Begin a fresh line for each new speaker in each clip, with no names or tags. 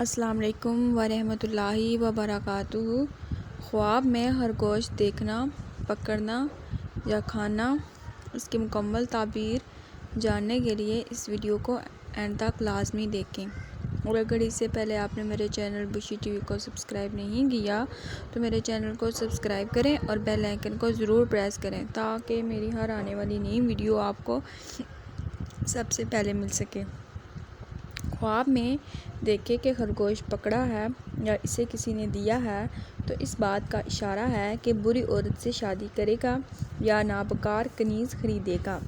السلام علیکم ورحمۃ اللہ وبرکاتہ۔ خواب میں خرگوش دیکھنا، پکڑنا یا کھانا، اس کی مکمل تعبیر جاننے کے لیے اس ویڈیو کو اینڈ تک لازمی دیکھیں، اور اگر اس سے پہلے آپ نے میرے چینل بشی ٹی وی کو سبسکرائب نہیں کیا تو میرے چینل کو سبسکرائب کریں اور بیل آئیکن کو ضرور پریس کریں تاکہ میری ہر آنے والی نئی ویڈیو آپ کو سب سے پہلے مل سکے۔ خواب میں دیکھے کہ خرگوش پکڑا ہے یا اسے کسی نے دیا ہے تو اس بات کا اشارہ ہے کہ بری عورت سے شادی کرے گا یا نابکار کنیز خریدے گا۔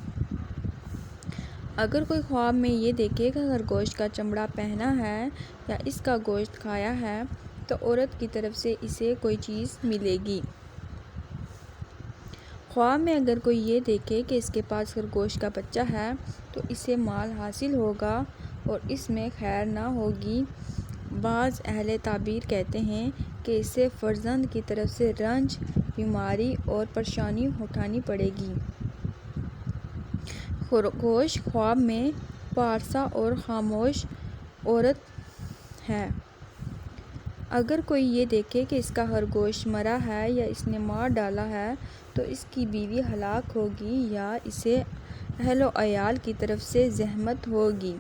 اگر کوئی خواب میں یہ دیکھے کہ خرگوش کا چمڑا پہنا ہے یا اس کا گوشت کھایا ہے تو عورت کی طرف سے اسے کوئی چیز ملے گی۔ خواب میں اگر کوئی یہ دیکھے کہ اس کے پاس خرگوش کا بچہ ہے تو اسے مال حاصل ہوگا اور اس میں خیر نہ ہوگی۔ بعض اہل تعبیر کہتے ہیں کہ اسے فرزند کی طرف سے رنج، بیماری اور پریشانی اٹھانی پڑے گی۔ خرگوش خواب میں پارسا اور خاموش عورت ہے۔ اگر کوئی یہ دیکھے کہ اس کا خرگوش مرا ہے یا اس نے مار ڈالا ہے تو اس کی بیوی ہلاک ہوگی یا اسے اہل و عیال کی طرف سے زحمت ہوگی۔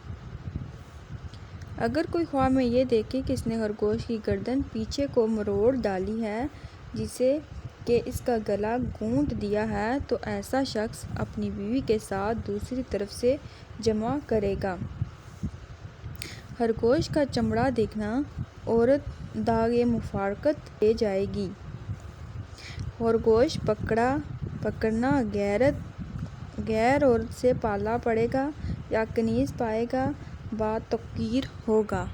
اگر کوئی خواب میں یہ دیکھے کہ اس نے خرگوش کی گردن پیچھے کو مروڑ ڈالی ہے جسے کہ اس کا گلا گھونٹ دیا ہے تو ایسا شخص اپنی بیوی کے ساتھ دوسری طرف سے جمع کرے گا۔ خرگوش کا چمڑا دیکھنا، عورت داغ مفارقت لے جائے گی۔ خرگوش پکڑنا، غیر عورت سے پالا پڑے گا یا کنیز پائے گا، باتوقیر ہوگا۔